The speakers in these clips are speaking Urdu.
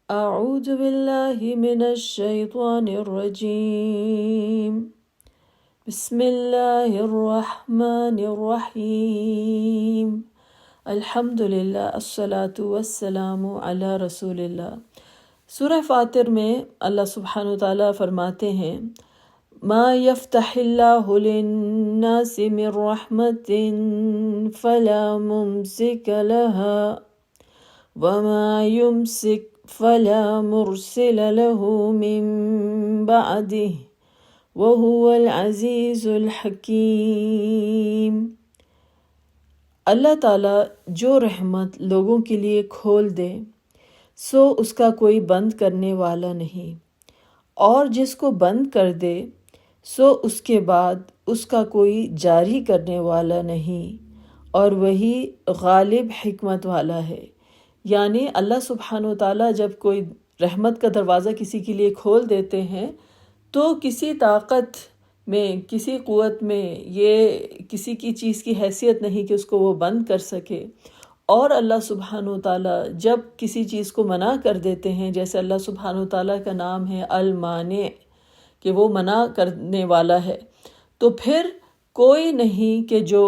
أعوذ بالله من الشيطان الرجيم. بسم الله الرحمن الرحيم. الحمد للہ الصلاة والسلام علی رسول اللہ. سورہ فاتر میں اللہ سبحانہ وتعالیٰ فرماتے ہیں ما یفتح اللہ للناس من رحمت فلا ممسک لها وما يمسك فلا مرسل له من بعده وهو العزیز الحکیم. اللہ تعالیٰ جو رحمت لوگوں کے لیے کھول دے سو اس کا کوئی بند کرنے والا نہیں، اور جس کو بند کر دے سو اس کے بعد اس کا کوئی جاری کرنے والا نہیں، اور وہی غالب حکمت والا ہے. یعنی اللہ سبحانہ وتعالیٰ جب کوئی رحمت کا دروازہ کسی کے لیے کھول دیتے ہیں تو کسی طاقت میں، کسی قوت میں یہ کسی کی چیز کی حیثیت نہیں کہ اس کو وہ بند کر سکے. اور اللہ سبحانہ وتعالیٰ جب کسی چیز کو منع کر دیتے ہیں، جیسے اللہ سبحانہ وتعالیٰ کا نام ہے المانع کہ وہ منع کرنے والا ہے، تو پھر کوئی نہیں کہ جو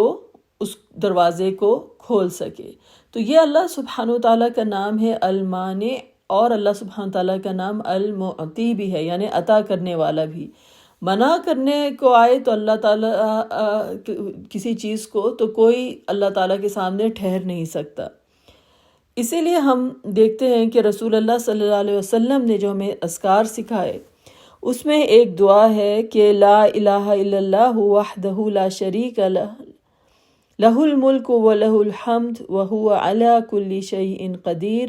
اس دروازے کو کھول سکے. تو یہ اللہ سبحانہ وتعالیٰ کا نام ہے المانع، اور اللہ سبحانہ وتعالیٰ کا نام المعطی بھی ہے، یعنی عطا کرنے والا بھی. منع کرنے کو آئے تو اللہ تعالیٰ کسی چیز کو، تو کوئی اللہ تعالیٰ کے سامنے ٹھہر نہیں سکتا. اسی لیے ہم دیکھتے ہیں کہ رسول اللہ صلی اللہ علیہ وسلم نے جو ہمیں اذکار سکھائے اس میں ایک دعا ہے کہ لا الہ الا اللہ وحدہ لا شریک لہ لہ الملک ولہ الحمد وہو علی کل شیء قدیر،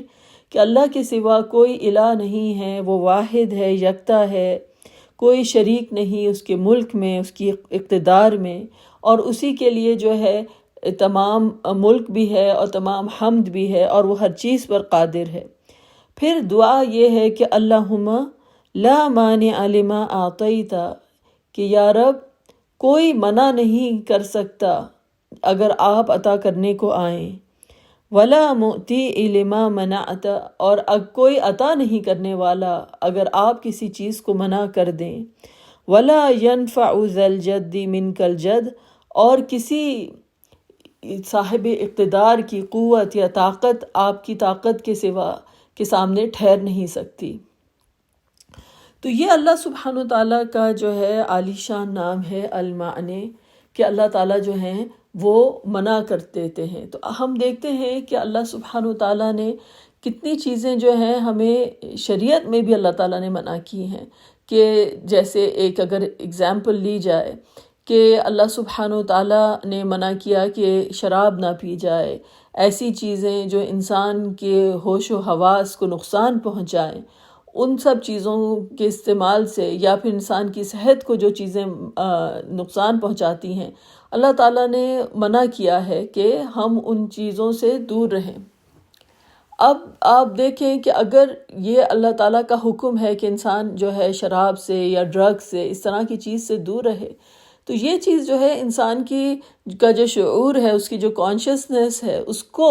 کہ اللہ کے سوا کوئی الہ نہیں ہے، وہ واحد ہے، یکتا ہے، کوئی شریک نہیں اس کے ملک میں، اس کی اقتدار میں، اور اسی کے لیے جو ہے تمام ملک بھی ہے اور تمام حمد بھی ہے، اور وہ ہر چیز پر قادر ہے. پھر دعا یہ ہے کہ اللہم لا مانع لما اعطیت، کہ یا رب کوئی منع نہیں کر سکتا اگر آپ عطا کرنے کو آئیں، ولا معطی لما منعت، اور کوئی عطا نہیں کرنے والا اگر آپ کسی چیز کو منع کر دیں، ولا ينفع ذا الجد منک الجد، اور کسی صاحب اقتدار کی قوت یا طاقت آپ کی طاقت کے سوا کے سامنے ٹھہر نہیں سکتی. تو یہ اللہ سبحانہ وتعالیٰ کا جو ہے عالی شان نام ہے المانع، کہ اللہ تعالیٰ جو ہیں وہ منع کر دیتے ہیں. تو ہم دیکھتے ہیں کہ اللہ سبحانہ وتعالیٰ نے کتنی چیزیں جو ہیں ہمیں شریعت میں بھی اللہ تعالیٰ نے منع کی ہیں. کہ جیسے ایک اگر اگزامپل لی جائے کہ اللہ سبحانہ وتعالیٰ نے منع کیا کہ شراب نہ پی جائے، ایسی چیزیں جو انسان کے ہوش و حواس کو نقصان پہنچائیں، ان سب چیزوں کے استعمال سے یا پھر انسان کی صحت کو جو چیزیں نقصان پہنچاتی ہیں، اللہ تعالیٰ نے منع کیا ہے کہ ہم ان چیزوں سے دور رہیں. اب آپ دیکھیں کہ اگر یہ اللہ تعالیٰ کا حکم ہے کہ انسان جو ہے شراب سے یا ڈرگ سے اس طرح کی چیز سے دور رہے، تو یہ چیز جو ہے انسان کا جو شعور ہے، اس کی جو کانشیسنس ہے، اس کو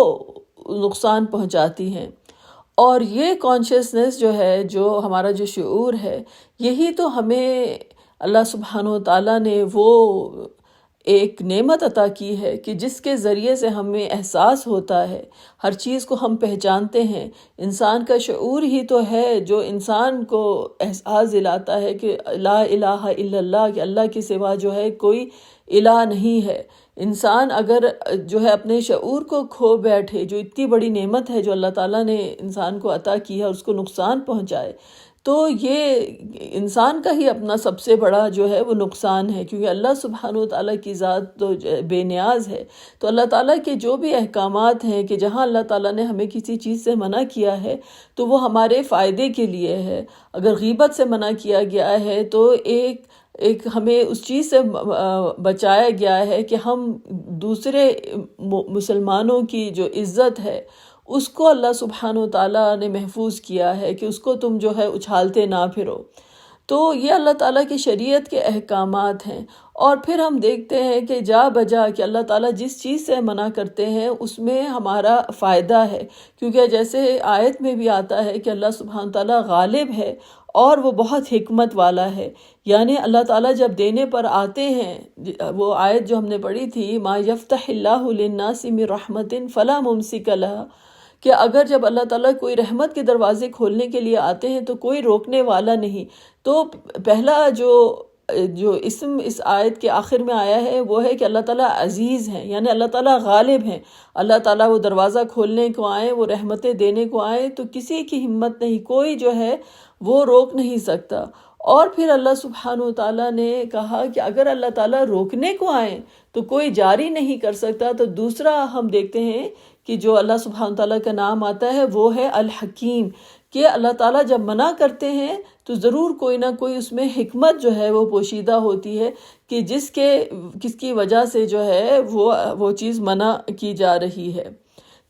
نقصان پہنچاتی ہیں. اور یہ کانشیسنس جو ہے، جو ہمارا جو شعور ہے، یہی تو ہمیں اللہ سبحانہ وتعالیٰ نے وہ ایک نعمت عطا کی ہے کہ جس کے ذریعے سے ہمیں احساس ہوتا ہے، ہر چیز کو ہم پہچانتے ہیں. انسان کا شعور ہی تو ہے جو انسان کو احساس دلاتا ہے کہ لا الہ الا اللہ، کہ اللہ کے سوا جو ہے کوئی الہ نہیں ہے. انسان اگر جو ہے اپنے شعور کو کھو بیٹھے، جو اتنی بڑی نعمت ہے جو اللہ تعالیٰ نے انسان کو عطا کی ہے، اس کو نقصان پہنچائے، تو یہ انسان کا ہی اپنا سب سے بڑا جو ہے وہ نقصان ہے. کیونکہ اللہ سبحانہ وتعالیٰ کی ذات تو بے نیاز ہے. تو اللہ تعالیٰ کے جو بھی احکامات ہیں کہ جہاں اللہ تعالیٰ نے ہمیں کسی چیز سے منع کیا ہے تو وہ ہمارے فائدے کے لیے ہے. اگر غیبت سے منع کیا گیا ہے تو ایک ہمیں اس چیز سے بچایا گیا ہے کہ ہم دوسرے مسلمانوں کی جو عزت ہے اس کو اللہ سبحانہ وتعالیٰ نے محفوظ کیا ہے کہ اس کو تم جو ہے اچھالتے نہ پھرو. تو یہ اللہ تعالیٰ کی شریعت کے احکامات ہیں۔ اور پھر ہم دیکھتے ہیں کہ جا بجا کہ اللہ تعالیٰ جس چیز سے منع کرتے ہیں اس میں ہمارا فائدہ ہے، کیونکہ جیسے آیت میں بھی آتا ہے کہ اللہ سبحانہ تعالیٰ غالب ہے اور وہ بہت حکمت والا ہے۔ یعنی اللہ تعالیٰ جب دینے پر آتے ہیں، وہ آیت جو ہم نے پڑھی تھی، ما یفتح اللہ للناس من رحمت فلا ممسک لہا، کہ اگر جب اللہ تعالیٰ کوئی رحمت کے دروازے کھولنے کے لیے آتے ہیں تو کوئی روکنے والا نہیں۔ تو پہلا جو اسم اس آیت کے آخر میں آیا ہے وہ ہے کہ اللہ تعالیٰ عزیز ہیں، یعنی اللہ تعالیٰ غالب ہیں۔ اللہ تعالیٰ وہ دروازہ کھولنے کو آئیں، وہ رحمتیں دینے کو آئیں تو کسی کی ہمت نہیں، کوئی جو ہے وہ روک نہیں سکتا۔ اور پھر اللہ سبحانہ وتعالیٰ نے کہا کہ اگر اللہ تعالیٰ روکنے کو آئیں تو کوئی جاری نہیں کر سکتا۔ تو دوسرا ہم دیکھتے ہیں کہ جو اللہ سبحانہ تعالیٰ کا نام آتا ہے وہ ہے الحکیم، کہ اللہ تعالیٰ جب منع کرتے ہیں تو ضرور کوئی نہ کوئی اس میں حکمت جو ہے وہ پوشیدہ ہوتی ہے، کہ کس کی وجہ سے جو ہے وہ چیز منع کی جا رہی ہے۔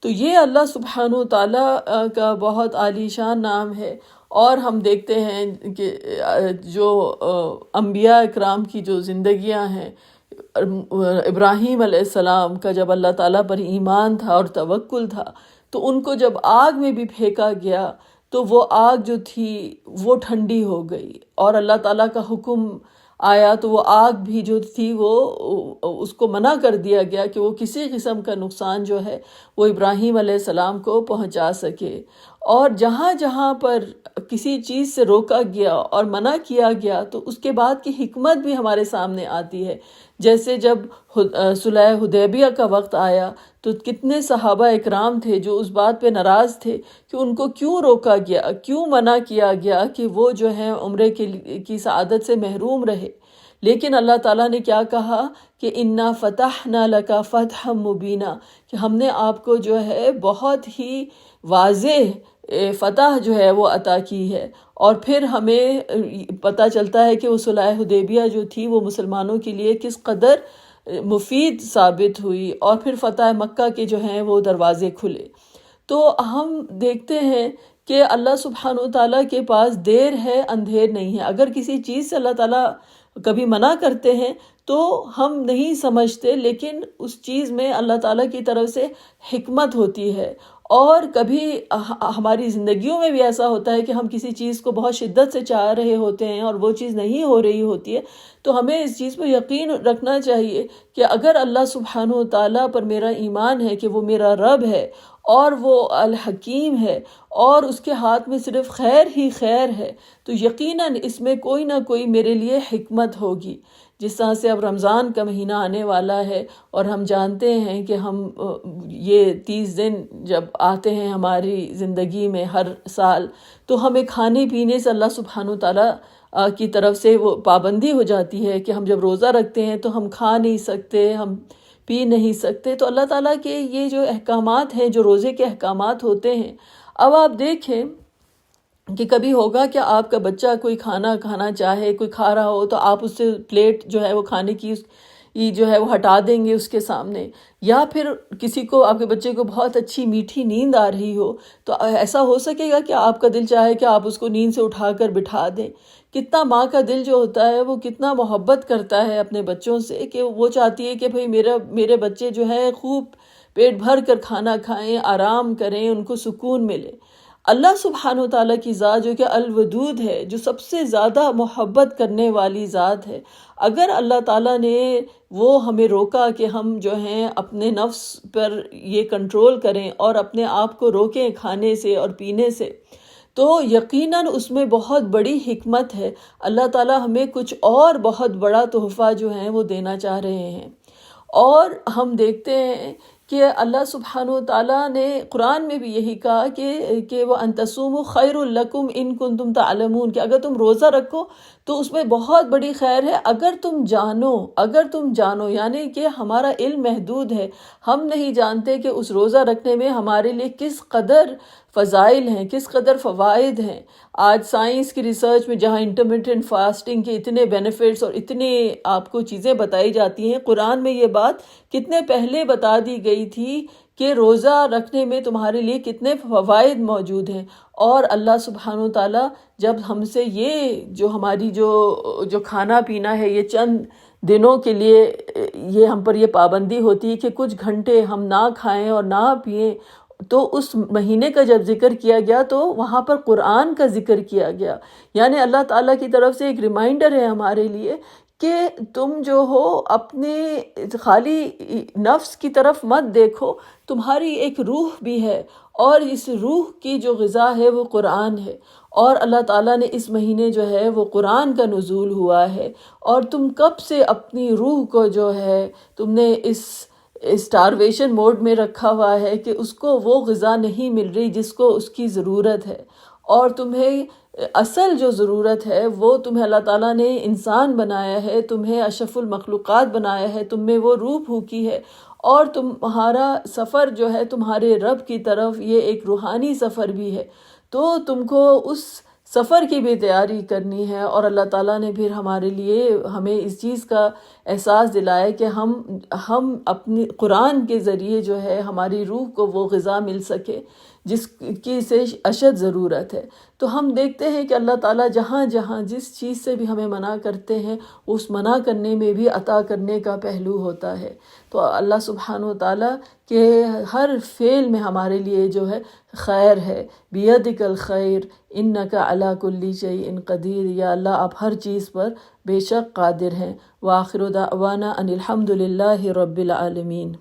تو یہ اللہ سبحانہ تعالیٰ کا بہت عالی شان نام ہے۔ اور ہم دیکھتے ہیں کہ جو انبیاء اکرام کی جو زندگیاں ہیں، ابراہیم علیہ السلام کا جب اللہ تعالیٰ پر ایمان تھا اور توکل تھا تو ان کو جب آگ میں بھی پھینکا گیا تو وہ آگ جو تھی وہ ٹھنڈی ہو گئی، اور اللہ تعالیٰ کا حکم آیا تو وہ آگ بھی جو تھی وہ اس کو منع کر دیا گیا کہ وہ کسی قسم کا نقصان جو ہے وہ ابراہیم علیہ السلام کو پہنچا سکے۔ اور جہاں جہاں پر کسی چیز سے روکا گیا اور منع کیا گیا تو اس کے بعد کی حکمت بھی ہمارے سامنے آتی ہے۔ جیسے جب صلح حدیبیہ کا وقت آیا تو کتنے صحابہ اکرام تھے جو اس بات پہ ناراض تھے کہ ان کو کیوں روکا گیا، کیوں منع کیا گیا کہ وہ جو ہے عمرے کی سعادت سے محروم رہے۔ لیکن اللہ تعالیٰ نے کیا کہا کہ اِنَّا فَتَحْنَا لَكَ فَتْحًا مُبِينًا، کہ ہم نے آپ کو جو ہے بہت ہی واضح فتح جو ہے وہ عطا کی ہے۔ اور پھر ہمیں پتہ چلتا ہے کہ وہ صلح حدیبیہ جو تھی وہ مسلمانوں کے لیے کس قدر مفید ثابت ہوئی، اور پھر فتح مکہ کے جو ہیں وہ دروازے کھلے۔ تو ہم دیکھتے ہیں کہ اللہ سبحانہ وتعالیٰ کے پاس دیر ہے اندھیر نہیں ہے۔ اگر کسی چیز سے اللہ تعالیٰ کبھی منع کرتے ہیں تو ہم نہیں سمجھتے، لیکن اس چیز میں اللہ تعالیٰ کی طرف سے حکمت ہوتی ہے۔ اور کبھی ہماری زندگیوں میں بھی ایسا ہوتا ہے کہ ہم کسی چیز کو بہت شدت سے چاہ رہے ہوتے ہیں اور وہ چیز نہیں ہو رہی ہوتی ہے، تو ہمیں اس چیز پر یقین رکھنا چاہیے کہ اگر اللہ سبحانہ وتعالیٰ پر میرا ایمان ہے کہ وہ میرا رب ہے اور وہ الحکیم ہے اور اس کے ہاتھ میں صرف خیر ہی خیر ہے، تو یقیناً اس میں کوئی نہ کوئی میرے لیے حکمت ہوگی۔ جس طرح سے اب رمضان کا مہینہ آنے والا ہے اور ہم جانتے ہیں کہ ہم یہ 30 دن جب آتے ہیں ہماری زندگی میں ہر سال، تو ہمیں کھانے پینے سے اللہ سبحانہ تعالیٰ کی طرف سے وہ پابندی ہو جاتی ہے کہ ہم جب روزہ رکھتے ہیں تو ہم کھا نہیں سکتے، ہم پی نہیں سکتے۔ تو اللہ تعالیٰ کے یہ جو احکامات ہیں، جو روزے کے احکامات ہوتے ہیں، اب آپ دیکھیں کہ کبھی ہوگا کہ آپ کا بچہ کوئی کھانا کھانا چاہے، کوئی کھا رہا ہو تو آپ اس سے پلیٹ جو ہے وہ کھانے کی جو ہے وہ ہٹا دیں گے اس کے سامنے، یا پھر کسی کو، آپ کے بچے کو بہت اچھی میٹھی نیند آ رہی ہو تو ایسا ہو سکے گا کہ آپ کا دل چاہے کہ آپ اس کو نیند سے اٹھا کر بٹھا دیں؟ کتنا ماں کا دل جو ہوتا ہے وہ کتنا محبت کرتا ہے اپنے بچوں سے، کہ وہ چاہتی ہے کہ بھئی میرے بچے جو ہے خوب پیٹ بھر کر کھانا کھائیں، آرام کریں، ان کو سکون ملے۔ اللہ سبحانہ وتعالیٰ کی ذات جو کہ الودود ہے، جو سب سے زیادہ محبت کرنے والی ذات ہے، اگر اللہ تعالیٰ نے وہ ہمیں روکا کہ ہم جو ہیں اپنے نفس پر یہ کنٹرول کریں اور اپنے آپ کو روکیں کھانے سے اور پینے سے، تو یقیناً اس میں بہت بڑی حکمت ہے۔ اللہ تعالیٰ ہمیں کچھ اور بہت بڑا تحفہ جو ہیں وہ دینا چاہ رہے ہیں۔ اور ہم دیکھتے ہیں کہ اللہ سبحانہ وتعالیٰ نے قرآن میں بھی یہی کہا کہ وَأَن تَصُومُوا خَيْرٌ لَكُمْ إِن كُنتُمْ تَعْلَمُونَ، کہ اگر تم روزہ رکھو تو اس میں بہت بڑی خیر ہے اگر تم جانو، یعنی کہ ہمارا علم محدود ہے، ہم نہیں جانتے کہ اس روزہ رکھنے میں ہمارے لیے کس قدر فضائل ہیں، کس قدر فوائد ہیں۔ آج سائنس کی ریسرچ میں جہاں انٹرمیٹنٹ فاسٹنگ کے اتنے بینیفٹس اور اتنے آپ کو چیزیں بتائی جاتی ہیں، قرآن میں یہ بات کتنے پہلے بتا دی گئی تھی کہ روزہ رکھنے میں تمہارے لیے کتنے فوائد موجود ہیں، اور اللہ سبحانہ و تعالیٰ جب ہم سے یہ جو ہماری جو کھانا پینا ہے، یہ چند دنوں کے لیے یہ ہم پر یہ پابندی ہوتی ہے کہ کچھ گھنٹے ہم نہ کھائیں اور نہ پئیں، تو اس مہینے کا جب ذکر کیا گیا تو وہاں پر قرآن کا ذکر کیا گیا، یعنی اللہ تعالیٰ کی طرف سے ایک ریمائنڈر ہے ہمارے لیے کہ تم جو ہو اپنے خالی نفس کی طرف مت دیکھو، تمہاری ایک روح بھی ہے، اور اس روح کی جو غذا ہے وہ قرآن ہے، اور اللہ تعالیٰ نے اس مہینے جو ہے وہ قرآن کا نزول ہوا ہے، اور تم کب سے اپنی روح کو جو ہے تم نے اس اسٹارویشن موڈ میں رکھا ہوا ہے کہ اس کو وہ غذا نہیں مل رہی جس کو اس کی ضرورت ہے، اور تمہیں اصل جو ضرورت ہے وہ تمہیں اللہ تعالیٰ نے انسان بنایا ہے، تمہیں اشرف المخلوقات بنایا ہے، تم میں وہ روح پھونکی ہے، اور تمہارا سفر جو ہے تمہارے رب کی طرف یہ ایک روحانی سفر بھی ہے، تو تم کو اس سفر کی بھی تیاری کرنی ہے، اور اللہ تعالیٰ نے پھر ہمارے لیے ہمیں اس چیز کا احساس دلایا کہ ہم اپنی قرآن کے ذریعے جو ہے ہماری روح کو وہ غذا مل سکے جس کی سے اشد ضرورت ہے۔ تو ہم دیکھتے ہیں کہ اللہ تعالیٰ جہاں جہاں جس چیز سے بھی ہمیں منع کرتے ہیں، اس منع کرنے میں بھی عطا کرنے کا پہلو ہوتا ہے۔ تو اللہ سبحانہ و تعالیٰ کے ہر فعل میں ہمارے لیے جو ہے خیر ہے۔ بیدک الخیر انک علی کل شیء قدیر، یا اللہ آپ ہر چیز پر بے شک قادر ہیں۔ وآخر دعوانا ان الحمد للہ رب العالمین۔